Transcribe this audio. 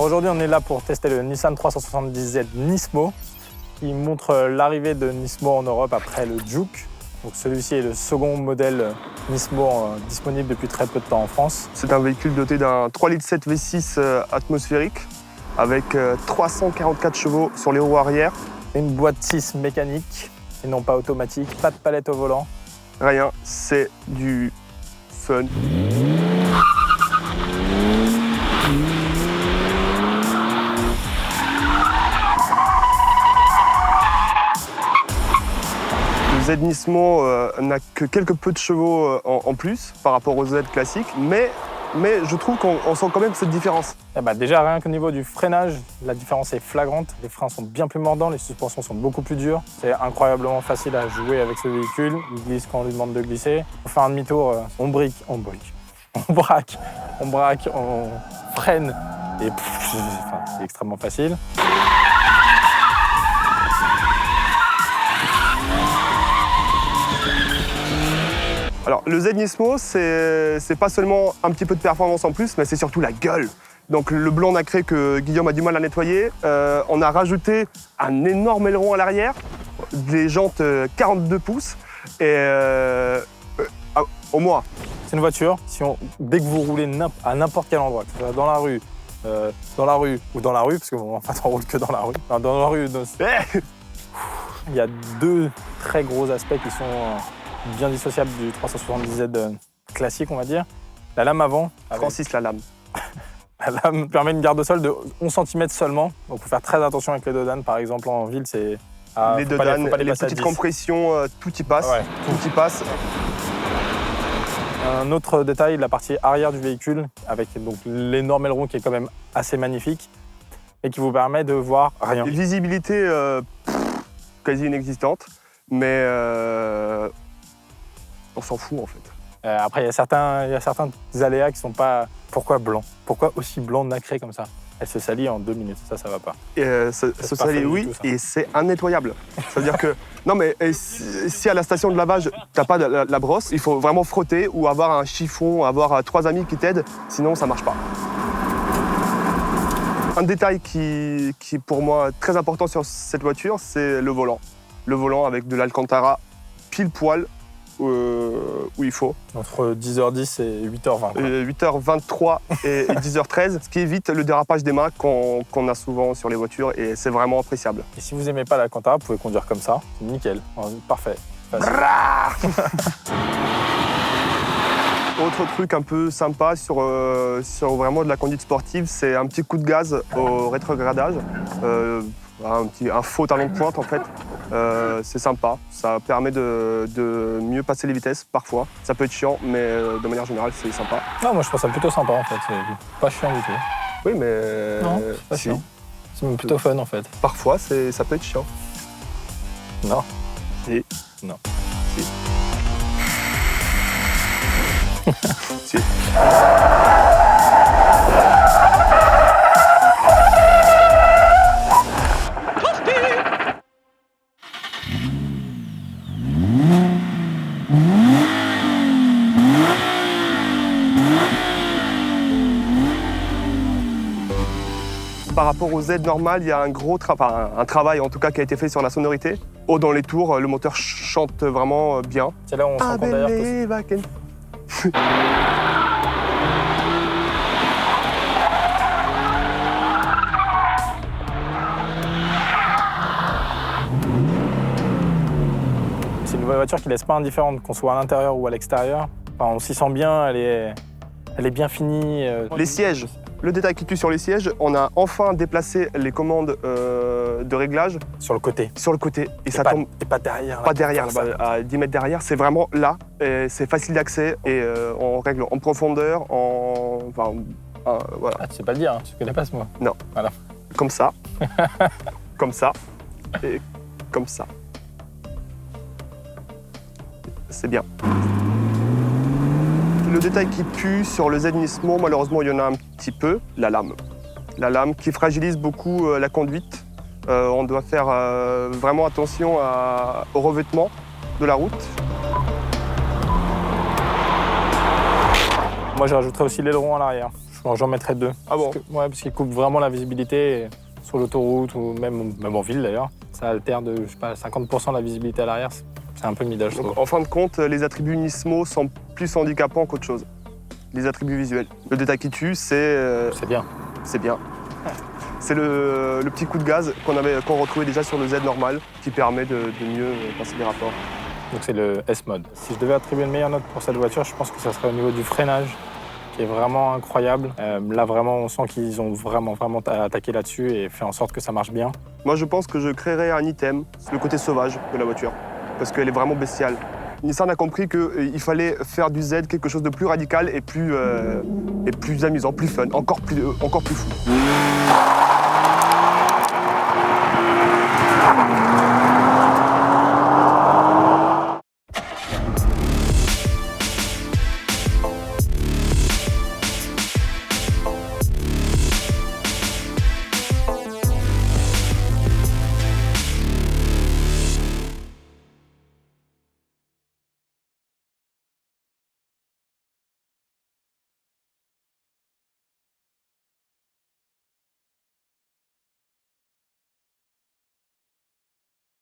Alors aujourd'hui, on est là pour tester le Nissan 370Z Nismo, qui montre l'arrivée de Nismo en Europe après le Juke. Donc celui-ci est le second modèle Nismo disponible depuis très peu de temps en France. C'est un véhicule doté d'un 3,7 litres V6 atmosphérique avec 344 chevaux sur les roues arrière. Une boîte 6 mécanique et non pas automatique, pas de palette au volant. Rien, c'est du fun. Le Z Nismo n'a que quelques peu de chevaux en plus par rapport au Z classique, mais je trouve qu'on sent quand même cette différence. Déjà, rien qu'au niveau du freinage, la différence est flagrante. Les freins sont bien plus mordants, les suspensions sont beaucoup plus dures. C'est incroyablement facile à jouer avec ce véhicule. Il glisse quand on lui demande de glisser. Pour faire un demi-tour, on braque, on freine et c'est extrêmement facile. Alors, le Z Nismo, c'est pas seulement un petit peu de performance en plus, mais c'est surtout la gueule. Donc, le blanc nacré que Guillaume a du mal à nettoyer. On a rajouté un énorme aileron à l'arrière, des jantes 42 pouces et au moins. C'est une voiture, dès que vous roulez à n'importe quel endroit, que ce soit dans la rue ou dans la rue, parce que bon, en fait, on roule que dans la rue. Enfin, dans la rue, il y a deux très gros aspects qui sont bien dissociable du 370Z classique, on va dire. La lame avant. Francis la lame. La lame permet une garde au sol de 11 cm seulement. Donc, il faut faire très attention avec les dodanes. Par exemple, en ville, c'est... les dodanes, les petites compressions, tout y passe. Ouais. Tout y passe. Un autre détail, la partie arrière du véhicule, avec donc l'énorme aileron qui est quand même assez magnifique et qui vous permet de voir rien. Visibilité quasi inexistante, mais on s'en fout en fait. Après, il y a certains aléas qui sont pas... Pourquoi blanc? Pourquoi aussi blanc nacré comme ça? Elle se salit en 2 minutes, ça va pas. Se salit, oui, et c'est innettoyable. C'est-à-dire que, non mais si à la station de lavage, t'as pas la brosse, il faut vraiment frotter ou avoir un chiffon, avoir 3 amis qui t'aident, sinon ça marche pas. Un détail qui est pour moi très important sur cette voiture, c'est le volant. Le volant avec de l'Alcantara pile poil où il faut. Entre 10h10 et 8h20. 8h23 et 10h13, ce qui évite le dérapage des mains qu'on a souvent sur les voitures et c'est vraiment appréciable. Et si vous n'aimez pas l'Alcantara, vous pouvez conduire comme ça, c'est nickel, parfait. Autre truc un peu sympa sur vraiment de la conduite sportive, c'est un petit coup de gaz au rétrogradage. Un faux talon de pointe en fait. C'est sympa, ça permet de mieux passer les vitesses parfois. Ça peut être chiant, mais de manière générale, c'est sympa. Non, moi je trouve ça plutôt sympa en fait, c'est pas chiant du tout. Oui, mais... Non, c'est pas chiant. C'est même plutôt fun en fait. Parfois, ça peut être chiant. Non. Si. Non. Si. Si. Par rapport au Z normal, il y a un travail en tout cas qui a été fait sur la sonorité. Haut dans les tours, le moteur chante vraiment bien. C'est là où on se rend compte d'ailleurs que... C'est une voiture qui laisse pas indifférente, qu'on soit à l'intérieur ou à l'extérieur. Enfin, on s'y sent bien, elle est bien finie. Les sièges. Le détail qui tue sur les sièges, on a enfin déplacé les commandes de réglage. Sur le côté. Sur le côté. Et ça pas, tombe. Et pas derrière. Pas derrière, là-bas, à 10 mètres derrière. C'est vraiment là. C'est facile d'accès et on règle en profondeur, voilà. Ah, tu sais pas le dire, hein, tu connais pas ce mot. Non. Voilà. Comme ça. Comme ça. Et comme ça. C'est bien. Le détail qui pue sur le Z Nismo, malheureusement, il y en a un petit peu, la lame. La lame qui fragilise beaucoup la conduite. On doit faire vraiment attention au revêtement de la route. Moi, je rajouterais aussi l'aileron à l'arrière. Je J'en mettrais 2. Ah bon? Parce qu'il coupe vraiment la visibilité sur l'autoroute ou même en ville d'ailleurs. Ça altère de, je sais pas, 50% de la visibilité à l'arrière. C'est un peu middle, je trouve. Donc, en fin de compte, les attributs Nismo sont plus handicapants qu'autre chose. Les attributs visuels. Le détail qui tue, c'est bien. C'est bien. C'est le petit coup de gaz qu'on retrouvait déjà sur le Z normal, qui permet de mieux passer les rapports. Donc c'est le S-Mode. Si je devais attribuer une meilleure note pour cette voiture, je pense que ça serait au niveau du freinage, qui est vraiment incroyable. Là, vraiment, on sent qu'ils ont vraiment attaqué là-dessus et fait en sorte que ça marche bien. Moi, je pense que je créerais un item, le côté sauvage de la voiture, parce qu'elle est vraiment bestiale. Nissan a compris qu'il fallait faire du Z quelque chose de plus radical et plus amusant, plus fun, encore plus fou.